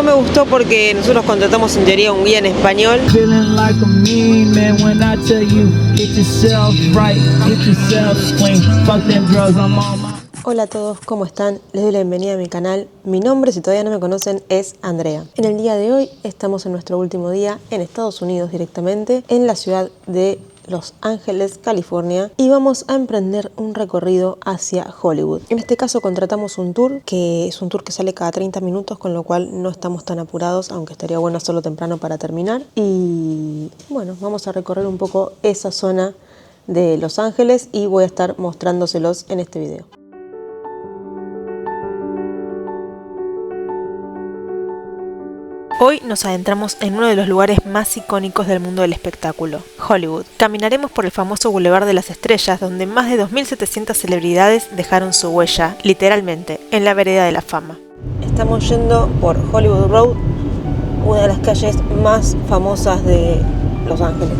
no me gustó porque nosotros contratamos en teoría un guía en español. Hola a todos, ¿cómo están? Les doy la bienvenida a mi canal. Mi nombre, si todavía no me conocen, es Andrea. En el día de hoy estamos en nuestro último día en Estados Unidos directamente, en la ciudad de Los Ángeles, California, y vamos a emprender un recorrido hacia Hollywood. En este caso contratamos un tour, que es un tour que sale cada 30 minutos, con lo cual no estamos tan apurados, aunque estaría bueno hacerlo temprano para terminar. Y bueno, vamos a recorrer un poco esa zona de Los Ángeles y voy a estar mostrándoselos en este video. Hoy nos adentramos en uno de los lugares más icónicos del mundo del espectáculo, Hollywood. Caminaremos por el famoso Boulevard de las Estrellas, donde más de 2.700 celebridades dejaron su huella, literalmente, en la vereda de la fama. Estamos yendo por Hollywood Road, una de las calles más famosas de Los Ángeles.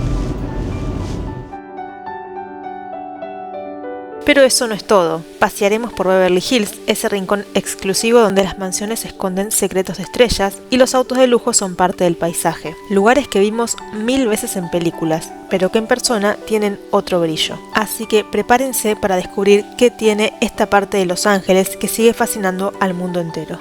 Pero eso no es todo. Pasearemos por Beverly Hills, ese rincón exclusivo donde las mansiones esconden secretos de estrellas y los autos de lujo son parte del paisaje. Lugares que vimos 1000 veces en películas, pero que en persona tienen otro brillo. Así que prepárense para descubrir qué tiene esta parte de Los Ángeles que sigue fascinando al mundo entero.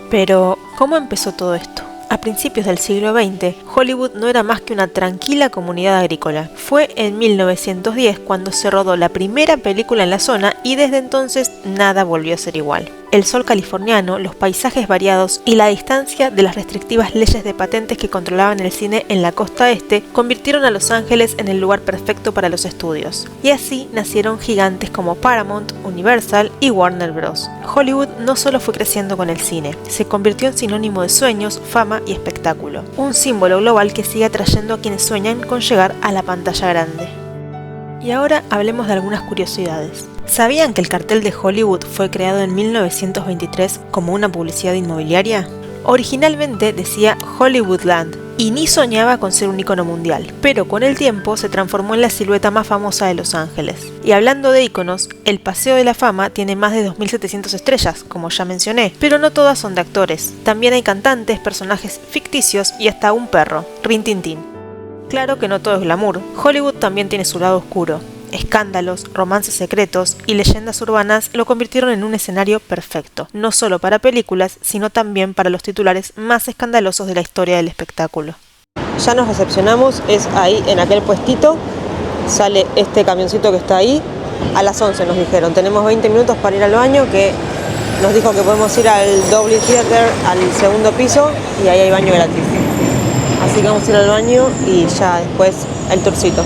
Pero, ¿cómo empezó todo esto? A principios del siglo XX, Hollywood no era más que una tranquila comunidad agrícola. Fue en 1910 cuando se rodó la primera película en la zona y desde entonces nada volvió a ser igual. El sol californiano, los paisajes variados y la distancia de las restrictivas leyes de patentes que controlaban el cine en la costa este convirtieron a Los Ángeles en el lugar perfecto para los estudios. Y así nacieron gigantes como Paramount, Universal y Warner Bros. Hollywood no solo fue creciendo con el cine, se convirtió en sinónimo de sueños, fama y espectáculo. Un símbolo global que sigue atrayendo a quienes sueñan con llegar a la pantalla grande. Y ahora hablemos de algunas curiosidades. ¿Sabían que el cartel de Hollywood fue creado en 1923 como una publicidad inmobiliaria? Originalmente decía Hollywoodland y ni soñaba con ser un icono mundial, pero con el tiempo se transformó en la silueta más famosa de Los Ángeles. Y hablando de iconos, el Paseo de la Fama tiene más de 2.700 estrellas, como ya mencioné, pero no todas son de actores. También hay cantantes, personajes ficticios y hasta un perro, Rin Tin Tin. Claro que no todo es glamour, Hollywood también tiene su lado oscuro. Escándalos, romances secretos y leyendas urbanas lo convirtieron en un escenario perfecto, no solo para películas, sino también para los titulares más escandalosos de la historia del espectáculo. Ya nos recepcionamos, es ahí en aquel puestito, sale este camioncito que está ahí, a las 11 nos dijeron, tenemos 20 minutos para ir al baño, que nos dijo que podemos ir al Dolby Theater, al segundo piso, y ahí hay baño gratis. Así que vamos a ir al baño y ya después el tourcito.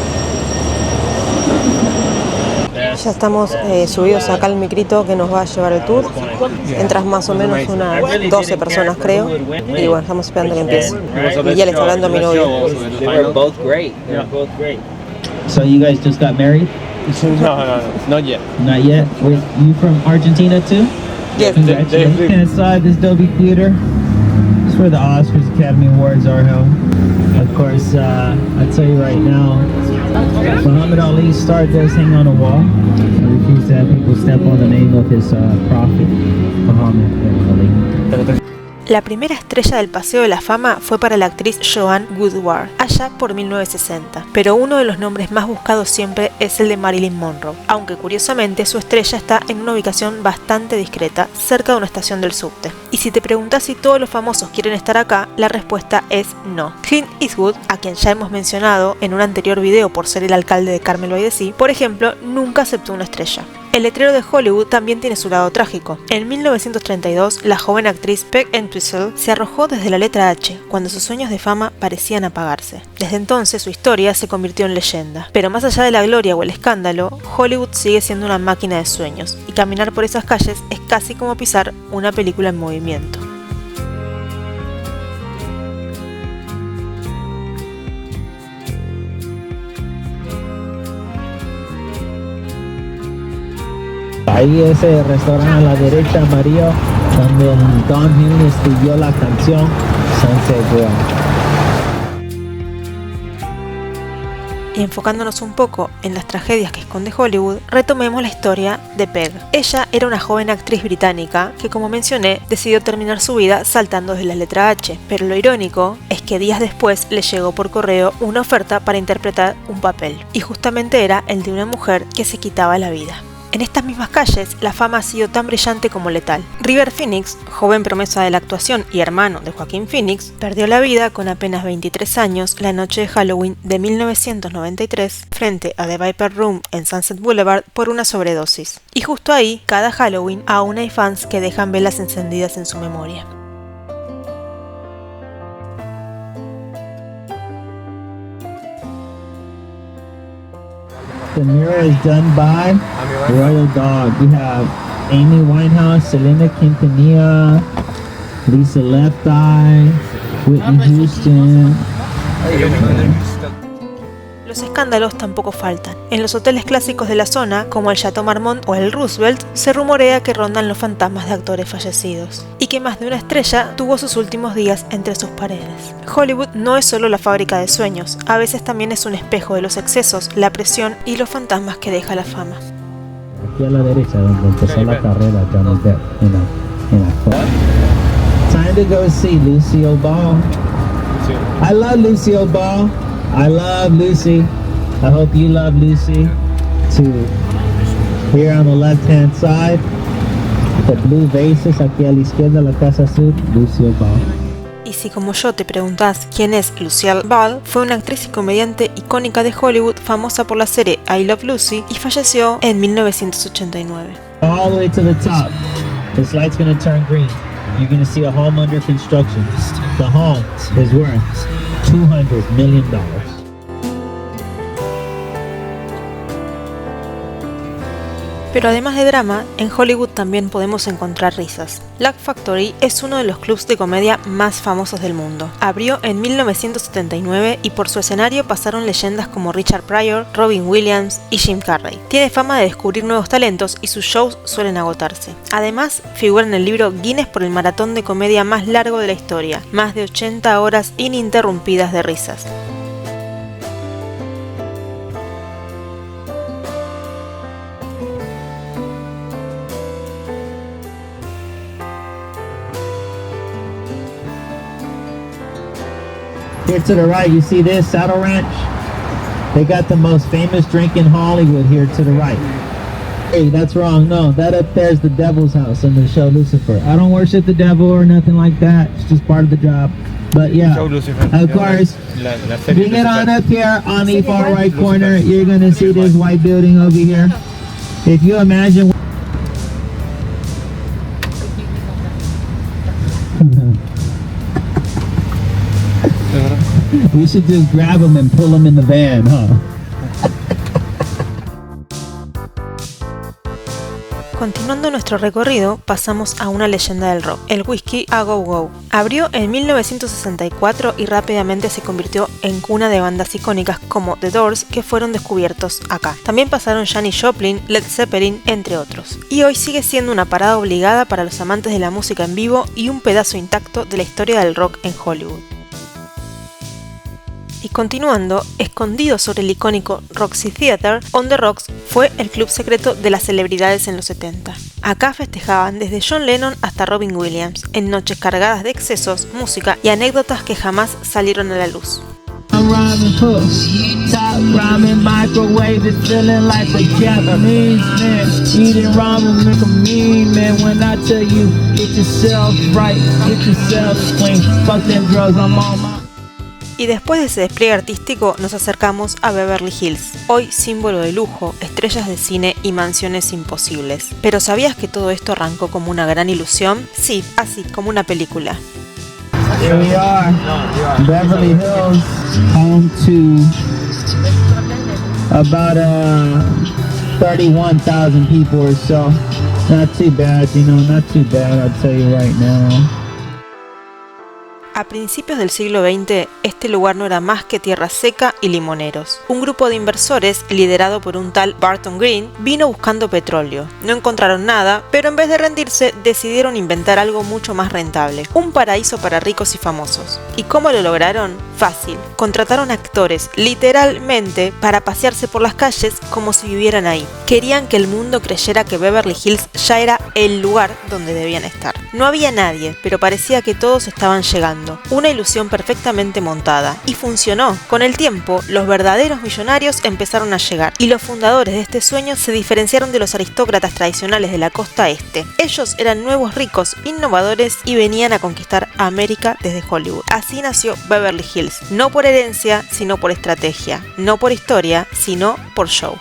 Ya estamos subidos acá al micrito que nos va a llevar el tour. Entras más o menos unas 12 personas, creo. Y bueno, estamos esperando que empiece. Y ya le está hablando a mi novio. So you guys just got married? No, not yet. Not yet? Wait, you from Argentina too? Yes. Congratulations. Inside this Dolby Theater. It's where the Oscars, Academy Awards are held. Of course, I'll tell you right now, Muhammad Ali's star does hang on a wall. I refuse to have people step on the name of his prophet, Muhammad Ali. La primera estrella del Paseo de la Fama fue para la actriz Joanne Woodward, allá por 1960. Pero uno de los nombres más buscados siempre es el de Marilyn Monroe, aunque curiosamente su estrella está en una ubicación bastante discreta, cerca de una estación del subte. Y si te preguntas si todos los famosos quieren estar acá, la respuesta es no. Clint Eastwood, a quien ya hemos mencionado en un anterior video por ser el alcalde de Carmel by the Sea, por ejemplo, nunca aceptó una estrella. El letrero de Hollywood también tiene su lado trágico. En 1932, la joven actriz Peg Entwistle se arrojó desde la letra H, cuando sus sueños de fama parecían apagarse. Desde entonces, su historia se convirtió en leyenda. Pero más allá de la gloria o el escándalo, Hollywood sigue siendo una máquina de sueños, y caminar por esas calles es casi como pisar una película en movimiento. Ahí ese restaurante a la derecha amarillo donde Don Henley escribió la canción Sunset Grill. Y enfocándonos un poco en las tragedias que esconde Hollywood, retomemos la historia de Peg. Ella era una joven actriz británica que, como mencioné, decidió terminar su vida saltando de la letra H, pero lo irónico es que días después le llegó por correo una oferta para interpretar un papel, y justamente era el de una mujer que se quitaba la vida. En estas mismas calles, la fama ha sido tan brillante como letal. River Phoenix, joven promesa de la actuación y hermano de Joaquín Phoenix, perdió la vida con apenas 23 años la noche de Halloween de 1993 frente a The Viper Room en Sunset Boulevard por una sobredosis. Y justo ahí, cada Halloween, aún hay fans que dejan velas encendidas en su memoria. The mural is done by Royal Dog. We have Amy Winehouse, Selena Quintanilla, Lisa Left Eye, Whitney Houston. Los escándalos tampoco faltan. En los hoteles clásicos de la zona, como el Chateau Marmont o el Roosevelt, se rumorea que rondan los fantasmas de actores fallecidos, y que más de una estrella tuvo sus últimos días entre sus paredes. Hollywood no es solo la fábrica de sueños, a veces también es un espejo de los excesos, la presión y los fantasmas que deja la fama. Aquí a la derecha, donde empezó la carrera Johnny Depp en actor. Time to go see Lucille Ball. I love Lucille Ball. I love Lucy. I hope you love Lucy too. Here on the left-hand side, the blue vases, aquí a la izquierda, la casa azul, Lucille Ball. Y si como yo te preguntás quién es Lucille Ball, fue una actriz y comediante icónica de Hollywood, famosa por la serie I Love Lucy, y falleció en 1989. All the way to the top. This light's gonna turn green. You're gonna see a home under construction. The home is worth $200 million. Pero además de drama, en Hollywood también podemos encontrar risas. Laugh Factory es uno de los clubs de comedia más famosos del mundo. Abrió en 1979 y por su escenario pasaron leyendas como Richard Pryor, Robin Williams y Jim Carrey. Tiene fama de descubrir nuevos talentos y sus shows suelen agotarse. Además, figura en el libro Guinness por el maratón de comedia más largo de la historia, más de 80 horas ininterrumpidas de risas. Here to the right, you see this Saddle Ranch? They got the most famous drink in Hollywood here to the right. Hey, that's wrong. No, that up there is the devil's house in the show Lucifer. I don't worship the devil or nothing like that. It's just part of the job. But yeah, of course, if you get on up here on the far right corner, you're going to see this white building over here. If you imagine... We should just grab them and pull them in the van, huh? Continuando nuestro recorrido, pasamos a una leyenda del rock, el whisky A Go Go. Abrió en 1964 y rápidamente se convirtió en cuna de bandas icónicas como The Doors, que fueron descubiertos acá. También pasaron Janis Joplin, Led Zeppelin, entre otros. Y hoy sigue siendo una parada obligada para los amantes de la música en vivo y un pedazo intacto de la historia del rock en Hollywood. Y continuando, escondido sobre el icónico Roxy Theater, On the Rocks fue el club secreto de las celebridades en los 70. Acá festejaban desde John Lennon hasta Robin Williams, en noches cargadas de excesos, música y anécdotas que jamás salieron a la luz. Y después de ese despliegue artístico nos acercamos a Beverly Hills, hoy símbolo de lujo, estrellas de cine y mansiones imposibles. ¿Pero sabías que todo esto arrancó como una gran ilusión? Sí, así como una película. Here we are, Beverly Hills, home to about 31,000 people or so. Not too bad, not too bad, I'll tell you right now. A principios del siglo XX, este lugar no era más que tierra seca y limoneros. Un grupo de inversores, liderado por un tal Barton Green, vino buscando petróleo. No encontraron nada, pero en vez de rendirse, decidieron inventar algo mucho más rentable. Un paraíso para ricos y famosos. ¿Y cómo lo lograron? Fácil. Contrataron actores, literalmente, para pasearse por las calles como si vivieran ahí. Querían que el mundo creyera que Beverly Hills ya era el lugar donde debían estar. No había nadie, pero parecía que todos estaban llegando. Una ilusión perfectamente montada. Y funcionó. Con el tiempo, los verdaderos millonarios empezaron a llegar, y los fundadores de este sueño se diferenciaron de los aristócratas tradicionales de la costa este. Ellos eran nuevos ricos, innovadores y venían a conquistar América desde Hollywood. Así nació Beverly Hills. No por herencia, sino por estrategia. No por historia, sino por show.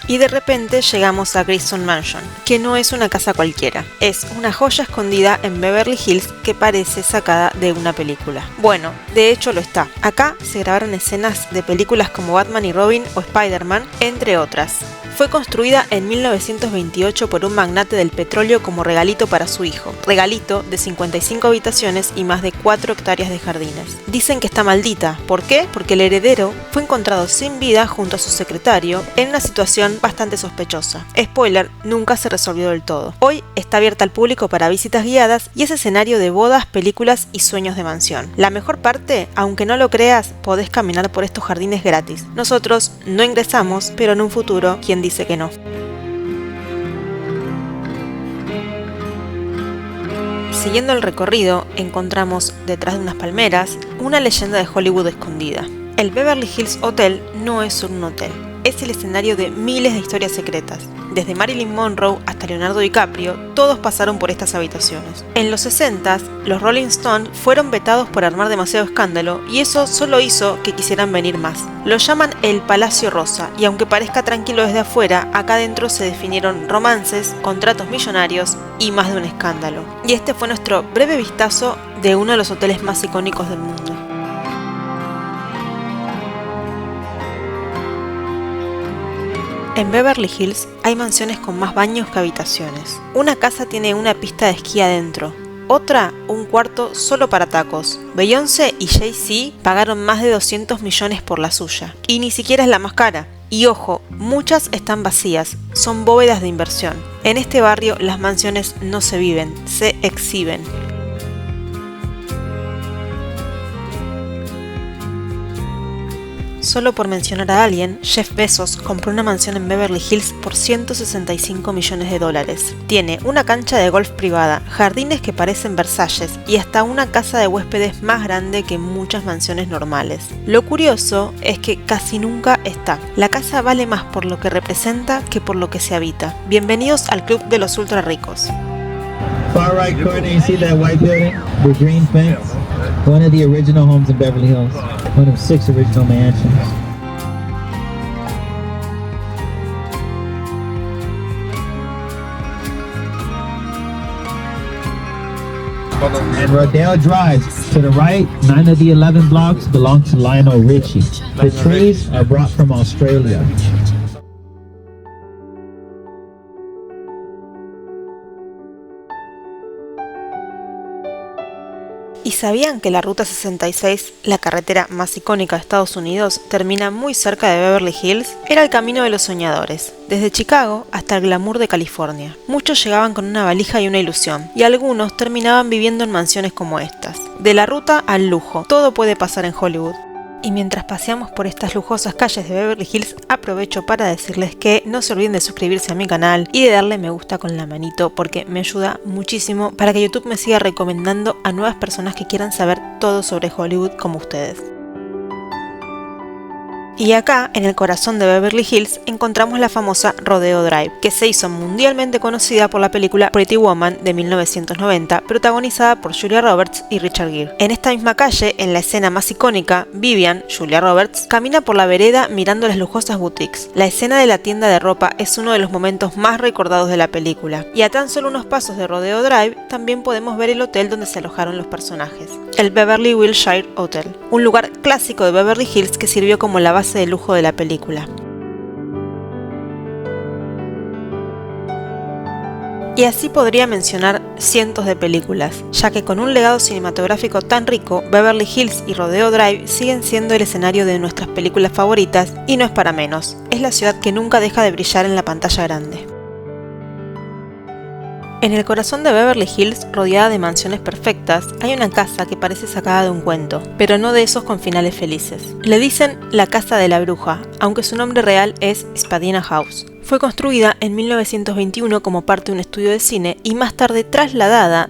Y de repente llegamos a Grayson Mansion, que no es una casa cualquiera, es una joya escondida en Beverly Hills que parece sacada de una película. Bueno, de hecho lo está. Acá se grabaron escenas de películas como Batman y Robin o Spider-Man, entre otras. Fue construida en 1928 por un magnate del petróleo como regalito para su hijo. Regalito de 55 habitaciones y más de 4 hectáreas de jardines. Dicen que está maldita. ¿Por qué? Porque el heredero fue encontrado sin vida junto a su secretario en una situación bastante sospechosa. Spoiler, nunca se resolvió del todo. Hoy está abierta al público para visitas guiadas y es escenario de bodas, películas y sueños de mansión. La mejor parte, aunque no lo creas, podés caminar por estos jardines gratis. Nosotros no ingresamos, pero en un futuro, ¿quién dice que no? Siguiendo el recorrido, encontramos detrás de unas palmeras una leyenda de Hollywood escondida. El Beverly Hills Hotel no es solo un hotel, es el escenario de miles de historias secretas. Desde Marilyn Monroe hasta Leonardo DiCaprio, todos pasaron por estas habitaciones. En los 60s, los Rolling Stones fueron vetados por armar demasiado escándalo y eso solo hizo que quisieran venir más. Lo llaman el Palacio Rosa y aunque parezca tranquilo desde afuera, acá adentro se definieron romances, contratos millonarios y más de un escándalo. Y este fue nuestro breve vistazo de uno de los hoteles más icónicos del mundo. En Beverly Hills hay mansiones con más baños que habitaciones. Una casa tiene una pista de esquí adentro, otra un cuarto solo para tacos. Beyoncé y Jay-Z pagaron más de 200 millones por la suya, y ni siquiera es la más cara. Y ojo, muchas están vacías, son bóvedas de inversión. En este barrio las mansiones no se viven, se exhiben. Solo por mencionar a alguien, Jeff Bezos compró una mansión en Beverly Hills por 165 millones de dólares. Tiene una cancha de golf privada, jardines que parecen Versalles y hasta una casa de huéspedes más grande que muchas mansiones normales. Lo curioso es que casi nunca está. La casa vale más por lo que representa que por lo que se habita. Bienvenidos al club de los ultra ricos. Far right corner, you see that white building? The green fence? One of the original homes in Beverly Hills. One of 6 original mansions. And Rodeo Drive, to the right, 9 of the 11 blocks belong to Lionel Richie. The trees are brought from Australia. ¿Y sabían que la Ruta 66, la carretera más icónica de Estados Unidos, termina muy cerca de Beverly Hills? Era el camino de los soñadores, desde Chicago hasta el glamour de California. Muchos llegaban con una valija y una ilusión, y algunos terminaban viviendo en mansiones como estas. De la ruta al lujo, todo puede pasar en Hollywood. Y mientras paseamos por estas lujosas calles de Beverly Hills, aprovecho para decirles que no se olviden de suscribirse a mi canal y de darle me gusta con la manito porque me ayuda muchísimo para que YouTube me siga recomendando a nuevas personas que quieran saber todo sobre Hollywood como ustedes. Y acá, en el corazón de Beverly Hills, encontramos la famosa Rodeo Drive, que se hizo mundialmente conocida por la película Pretty Woman de 1990, protagonizada por Julia Roberts y Richard Gere. En esta misma calle, en la escena más icónica, Vivian, Julia Roberts, camina por la vereda mirando las lujosas boutiques. La escena de la tienda de ropa es uno de los momentos más recordados de la película. Y a tan solo unos pasos de Rodeo Drive, también podemos ver el hotel donde se alojaron los personajes, el Beverly Wilshire Hotel, un lugar clásico de Beverly Hills que sirvió como la base de lujo de la película. Y así podría mencionar cientos de películas, ya que con un legado cinematográfico tan rico, Beverly Hills y Rodeo Drive siguen siendo el escenario de nuestras películas favoritas, y no es para menos, es la ciudad que nunca deja de brillar en la pantalla grande. En el corazón de Beverly Hills, rodeada de mansiones perfectas, hay una casa que parece sacada de un cuento, pero no de esos con finales felices. Le dicen la Casa de la Bruja, aunque su nombre real es Spadina House. Fue construida en 1921 como parte de un estudio de cine y más tarde trasladada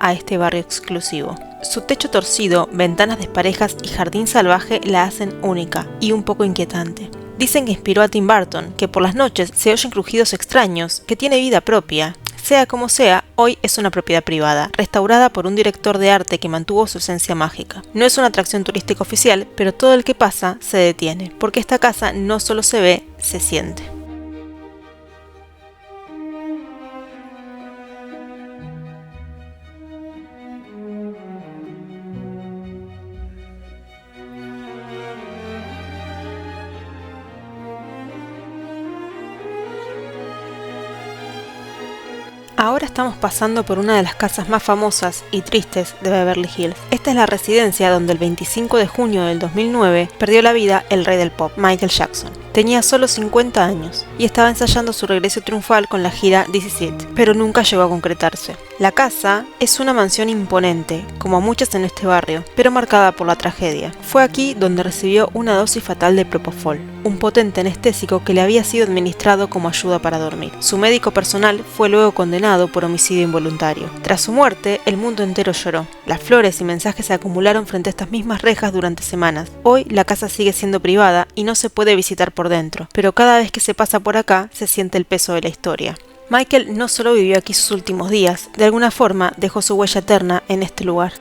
a este barrio exclusivo. Su techo torcido, ventanas desparejas y jardín salvaje la hacen única y un poco inquietante. Dicen que inspiró a Tim Burton, que por las noches se oyen crujidos extraños, que tiene vida propia. Sea como sea, hoy es una propiedad privada, restaurada por un director de arte que mantuvo su esencia mágica. No es una atracción turística oficial, pero todo el que pasa se detiene, porque esta casa no solo se ve, se siente. Ahora estamos pasando por una de las casas más famosas y tristes de Beverly Hills. Esta es la residencia donde el 25 de junio del 2009 perdió la vida el rey del pop, Michael Jackson. Tenía solo 50 años y estaba ensayando su regreso triunfal con la gira This Is It, pero nunca llegó a concretarse. La casa es una mansión imponente, como muchas en este barrio, pero marcada por la tragedia. Fue aquí donde recibió una dosis fatal de propofol, un potente anestésico que le había sido administrado como ayuda para dormir. Su médico personal fue luego condenado por homicidio involuntario. Tras su muerte, el mundo entero lloró. Las flores y mensajes se acumularon frente a estas mismas rejas durante semanas. Hoy la casa sigue siendo privada y no se puede visitar por dentro, pero cada vez que se pasa por acá se siente el peso de la historia. Michael no solo vivió aquí sus últimos días, de alguna forma dejó su huella eterna en este lugar.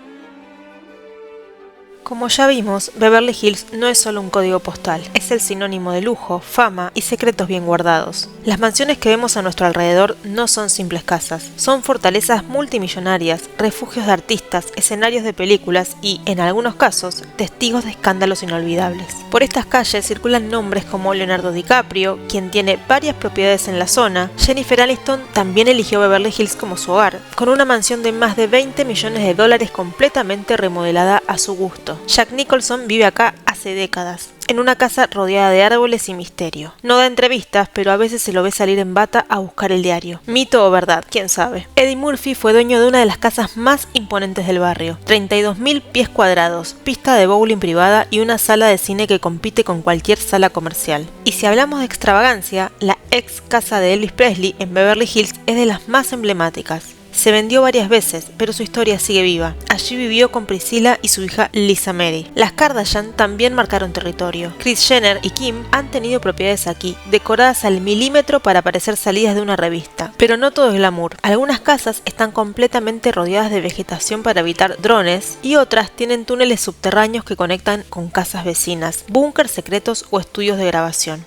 Como ya vimos, Beverly Hills no es solo un código postal, es el sinónimo de lujo, fama y secretos bien guardados. Las mansiones que vemos a nuestro alrededor no son simples casas, son fortalezas multimillonarias, refugios de artistas, escenarios de películas y, en algunos casos, testigos de escándalos inolvidables. Por estas calles circulan nombres como Leonardo DiCaprio, quien tiene varias propiedades en la zona. Jennifer Aniston también eligió Beverly Hills como su hogar, con una mansión de más de $20 millones completamente remodelada a su gusto. Jack Nicholson vive acá hace décadas, en una casa rodeada de árboles y misterio. No da entrevistas, pero a veces se lo ve salir en bata a buscar el diario. Mito o verdad, quién sabe. Eddie Murphy fue dueño de una de las casas más imponentes del barrio. 32.000 pies cuadrados, pista de bowling privada y una sala de cine que compite con cualquier sala comercial. Y si hablamos de extravagancia, la ex casa de Elvis Presley en Beverly Hills es de las más emblemáticas. Se vendió varias veces, pero su historia sigue viva. Allí vivió con Priscilla y su hija Lisa Mary. Las Kardashian también marcaron territorio. Kris Jenner y Kim han tenido propiedades aquí, decoradas al milímetro para parecer salidas de una revista. Pero no todo es glamour. Algunas casas están completamente rodeadas de vegetación para evitar drones y otras tienen túneles subterráneos que conectan con casas vecinas, búnkers secretos o estudios de grabación.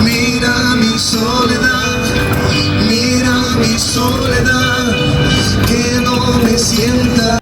Mira mi soledad, que no me sienta.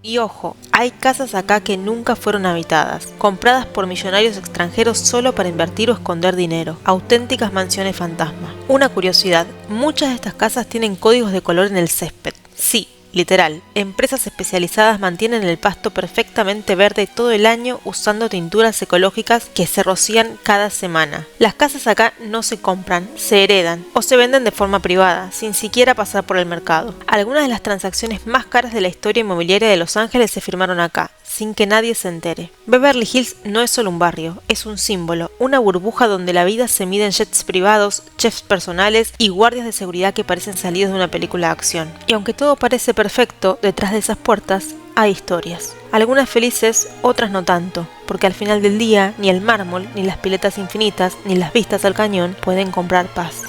Y ojo, hay casas acá que nunca fueron habitadas, compradas por millonarios extranjeros solo para invertir o esconder dinero, auténticas mansiones fantasma. Una curiosidad, muchas de estas casas tienen códigos de color en el césped. Sí, literal, empresas especializadas mantienen el pasto perfectamente verde todo el año usando tinturas ecológicas que se rocían cada semana. Las casas acá no se compran, se heredan o se venden de forma privada, sin siquiera pasar por el mercado. Algunas de las transacciones más caras de la historia inmobiliaria de Los Ángeles se firmaron acá, sin que nadie se entere. Beverly Hills no es solo un barrio, es un símbolo, una burbuja donde la vida se mide en jets privados, chefs personales y guardias de seguridad que parecen salidos de una película de acción. Y aunque todo parece perfecto, detrás de esas puertas hay historias. Algunas felices, otras no tanto, porque al final del día ni el mármol, ni las piletas infinitas, ni las vistas al cañón pueden comprar paz.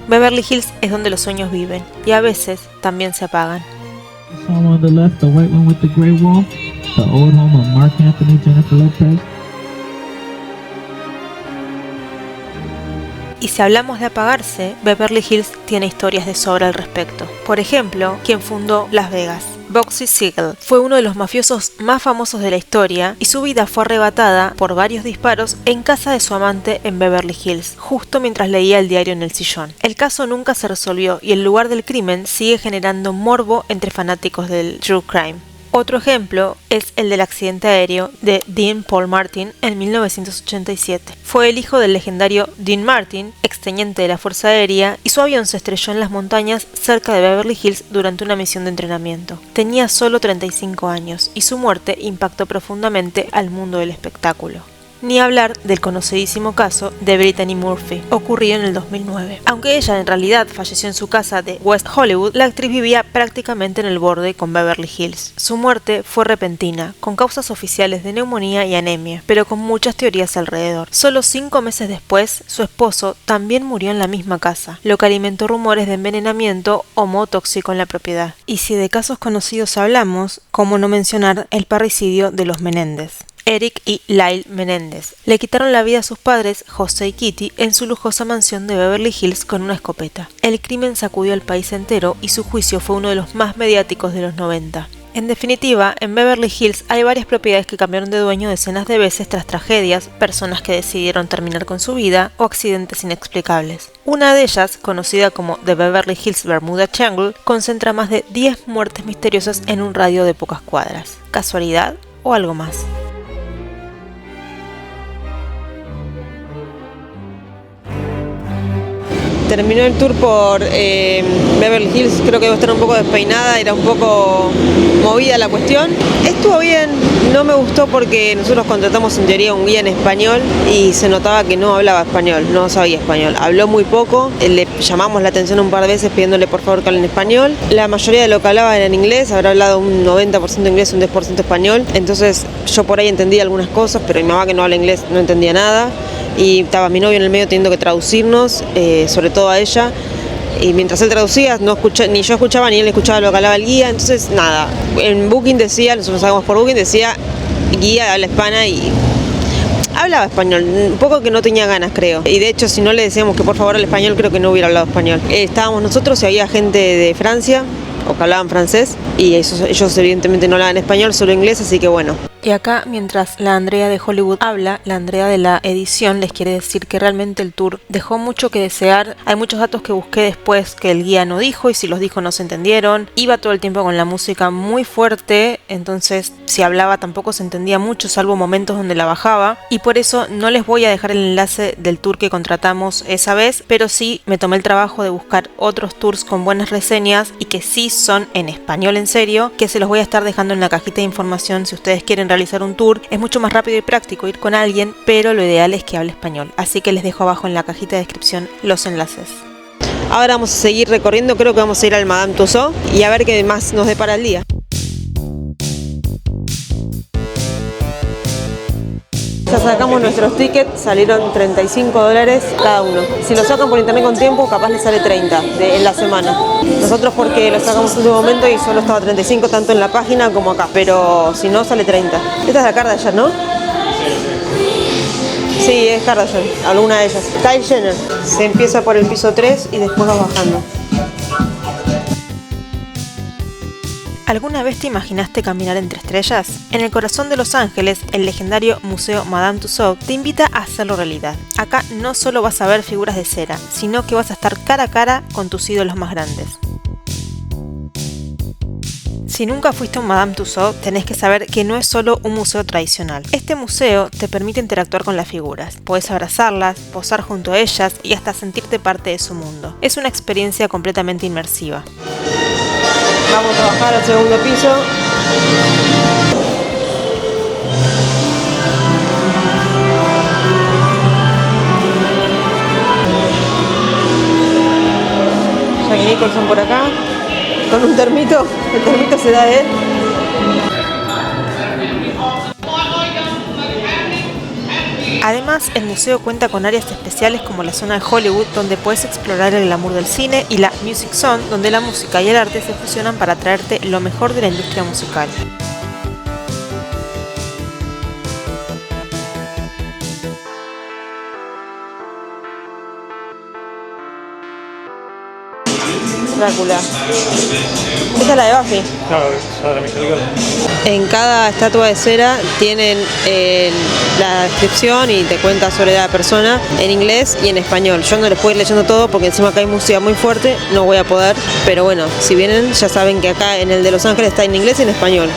Beverly Hills es donde los sueños viven, y a veces también se apagan. This home on the left, the white one with the gray wall, the old home of Mark Anthony, Jennifer Lopez. Y si hablamos de apagarse, Beverly Hills tiene historias de sobra al respecto. Por ejemplo, quien fundó Las Vegas. Bugsy Siegel fue uno de los mafiosos más famosos de la historia y su vida fue arrebatada por varios disparos en casa de su amante en Beverly Hills, justo mientras leía el diario en el sillón. El caso nunca se resolvió y el lugar del crimen sigue generando morbo entre fanáticos del true crime. Otro ejemplo es el del accidente aéreo de Dean Paul Martin en 1987. Fue el hijo del legendario Dean Martin, exteniente de la Fuerza Aérea, y su avión se estrelló en las montañas cerca de Beverly Hills durante una misión de entrenamiento. Tenía solo 35 años y su muerte impactó profundamente al mundo del espectáculo. Ni hablar del conocidísimo caso de Brittany Murphy, ocurrido en el 2009. Aunque ella en realidad falleció en su casa de West Hollywood, la actriz vivía prácticamente en el borde con Beverly Hills. Su muerte fue repentina, con causas oficiales de neumonía y anemia, pero con muchas teorías alrededor. Solo 5 meses después, su esposo también murió en la misma casa, lo que alimentó rumores de envenenamiento o moho tóxico en la propiedad. Y si de casos conocidos hablamos, ¿cómo no mencionar el parricidio de los Menéndez? Eric y Lyle Menéndez le quitaron la vida a sus padres, José y Kitty, en su lujosa mansión de Beverly Hills con una escopeta. El crimen sacudió al país entero y su juicio fue uno de los más mediáticos de los 90. En definitiva, en Beverly Hills hay varias propiedades que cambiaron de dueño decenas de veces tras tragedias, personas que decidieron terminar con su vida o accidentes inexplicables. Una de ellas, conocida como The Beverly Hills Bermuda Triangle, concentra más de 10 muertes misteriosas en un radio de pocas cuadras. ¿Casualidad o algo más? Terminó el tour por Beverly Hills, creo que debo estar un poco despeinada, era un poco movida la cuestión. Estuvo bien, no me gustó porque nosotros contratamos en teoría un guía en español y se notaba que no hablaba español, no sabía español, habló muy poco, le llamamos la atención un par de veces pidiéndole por favor que hable en español. La mayoría de lo que hablaba era en inglés, habrá hablado un 90% inglés, un 10% español, entonces yo por ahí entendía algunas cosas, pero mi mamá que no habla inglés no entendía nada. Y estaba mi novio en el medio teniendo que traducirnos, sobre todo a ella, y mientras él traducía ni yo escuchaba ni él escuchaba lo que hablaba el guía, entonces nada, en Booking decía, nosotros sacamos por Booking, decía guía habla hispana y hablaba español, un poco que no tenía ganas creo, y de hecho si no le decíamos que por favor hable español creo que no hubiera hablado español. Estábamos nosotros y había gente de Francia o que hablaban francés y ellos evidentemente no hablaban español, solo inglés, así que bueno. Y acá, mientras la Andrea de Hollywood habla, la Andrea de la edición les quiere decir que realmente el tour dejó mucho que desear. Hay muchos datos que busqué después que el guía no dijo y si los dijo no se entendieron. Iba todo el tiempo con la música muy fuerte, entonces si hablaba tampoco se entendía mucho, salvo momentos donde la bajaba. Y por eso no les voy a dejar el enlace del tour que contratamos esa vez, pero sí me tomé el trabajo de buscar otros tours con buenas reseñas y que sí son en español en serio, que se los voy a estar dejando en la cajita de información si ustedes quieren realizar un tour. Es mucho más rápido y práctico ir con alguien, pero lo ideal es que hable español, así que les dejo abajo en la cajita de descripción los enlaces. Ahora vamos a seguir recorriendo, creo que vamos a ir al Madame Tussauds y a ver qué más nos depara el día. Ya sacamos nuestros tickets, salieron $35 cada uno. Si lo sacan por internet con tiempo, capaz les sale 30 en la semana. Nosotros porque lo sacamos en último momento y solo estaba 35 tanto en la página como acá, pero si no sale 30. Esta es la Kardashian, ¿no? Sí, es Kardashian, alguna de ellas. Kylie Jenner. Se empieza por el piso 3 y después va bajando. ¿Alguna vez te imaginaste caminar entre estrellas? En el corazón de Los Ángeles, el legendario Museo Madame Tussauds te invita a hacerlo realidad. Acá no solo vas a ver figuras de cera, sino que vas a estar cara a cara con tus ídolos más grandes. Si nunca fuiste a un Madame Tussauds, tenés que saber que no es solo un museo tradicional. Este museo te permite interactuar con las figuras. Podés abrazarlas, posar junto a ellas y hasta sentirte parte de su mundo. Es una experiencia completamente inmersiva. Vamos a bajar al segundo piso. Jack Nicholson por acá, con un termito. El termito se da de él. Además, el museo cuenta con áreas especiales como la zona de Hollywood, donde puedes explorar el glamour del cine, y la Music Zone, donde la música y el arte se fusionan para traerte lo mejor de la industria musical. Drácula. Esta es la de Buffy. Claro, esa era Michelle Gellar. En cada estatua de cera tienen la descripción y te cuenta sobre la persona en inglés y en español. Yo no les puedo ir leyendo todo porque encima acá hay música muy fuerte, no voy a poder. Pero bueno, si vienen ya saben que acá en el de Los Ángeles está en inglés y en español.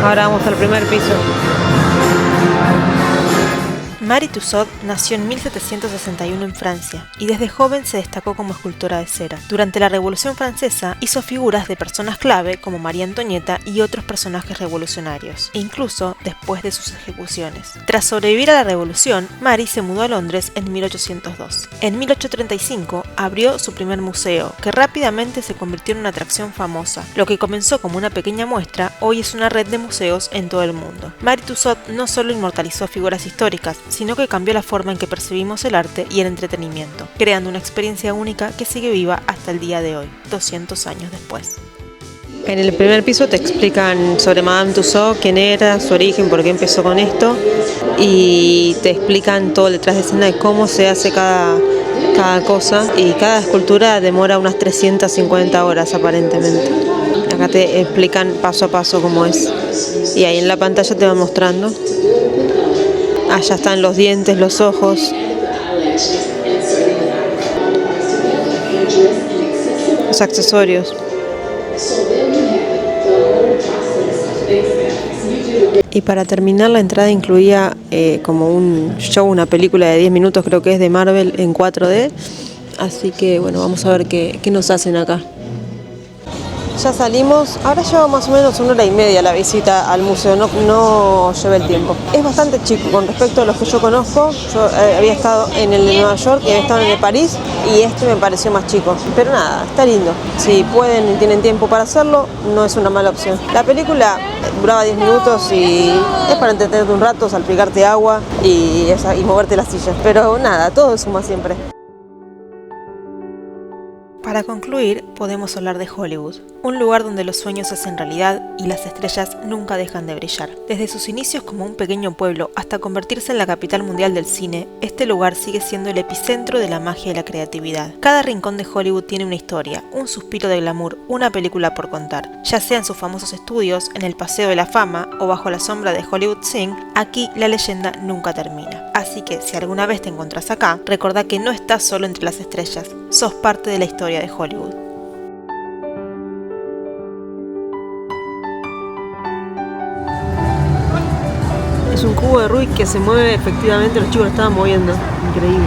Ahora vamos al primer piso. Marie Tussaud nació en 1761 en Francia y desde joven se destacó como escultora de cera. Durante la Revolución Francesa hizo figuras de personas clave como María Antonieta y otros personajes revolucionarios, incluso después de sus ejecuciones. Tras sobrevivir a la Revolución, Marie se mudó a Londres en 1802. En 1835 abrió su primer museo, que rápidamente se convirtió en una atracción famosa. Lo que comenzó como una pequeña muestra, hoy es una red de museos en todo el mundo. Marie Tussaud no solo inmortalizó figuras históricas, sino que cambió la forma en que percibimos el arte y el entretenimiento, creando una experiencia única que sigue viva hasta el día de hoy, 200 años después. En el primer piso te explican sobre Madame Tussaud, quién era, su origen, por qué empezó con esto, y te explican todo detrás de escena de cómo se hace cada cosa, y cada escultura demora unas 350 horas aparentemente. Acá te explican paso a paso cómo es, y ahí en la pantalla te van mostrando. Allá están los dientes, los ojos. Los accesorios. Y para terminar, la entrada incluía como un show, una película de 10 minutos, creo que es de Marvel en 4D. Así que bueno, vamos a ver qué nos hacen acá. Ya salimos, ahora lleva más o menos 1 hora y media la visita al museo, no lleva el tiempo. Es bastante chico con respecto a los que yo conozco. Yo había estado en el de Nueva York y había estado en el de París y este me pareció más chico. Pero nada, está lindo. Si pueden y tienen tiempo para hacerlo, no es una mala opción. La película duraba 10 minutos y es para entretenerte un rato, salpicarte agua y moverte las sillas. Pero nada, todo suma siempre. Para concluir, podemos hablar de Hollywood, un lugar donde los sueños se hacen realidad y las estrellas nunca dejan de brillar. Desde sus inicios como un pequeño pueblo hasta convertirse en la capital mundial del cine, este lugar sigue siendo el epicentro de la magia y la creatividad. Cada rincón de Hollywood tiene una historia, un suspiro de glamour, una película por contar. Ya sea en sus famosos estudios, en el Paseo de la Fama o bajo la sombra de Hollywood Sign, aquí la leyenda nunca termina. Así que si alguna vez te encontrás acá, recordá que no estás solo entre las estrellas, sos parte de la historia de Hollywood. Es un cubo de Rubik que se mueve efectivamente, los chicos lo estaban moviendo. Increíble.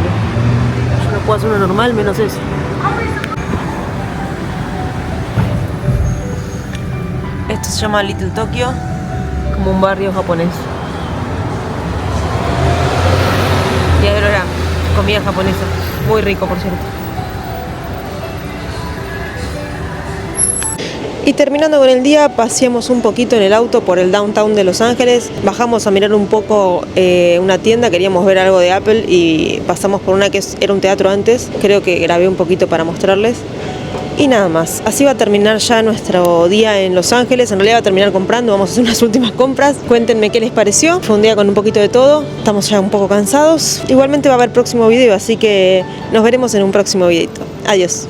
Yo no puedo hacer uno normal, menos eso. Esto se llama Little Tokyo, como un barrio japonés. Y ahora era comida japonesa, muy rico por cierto. Y terminando con el día, paseamos un poquito en el auto por el downtown de Los Ángeles, bajamos a mirar un poco una tienda, queríamos ver algo de Apple y pasamos por una que era un teatro antes, creo que grabé un poquito para mostrarles. Y nada más, así va a terminar ya nuestro día en Los Ángeles. En realidad va a terminar comprando, vamos a hacer unas últimas compras. Cuéntenme qué les pareció, fue un día con un poquito de todo, estamos ya un poco cansados. Igualmente va a haber próximo video, así que nos veremos en un próximo videito. Adiós.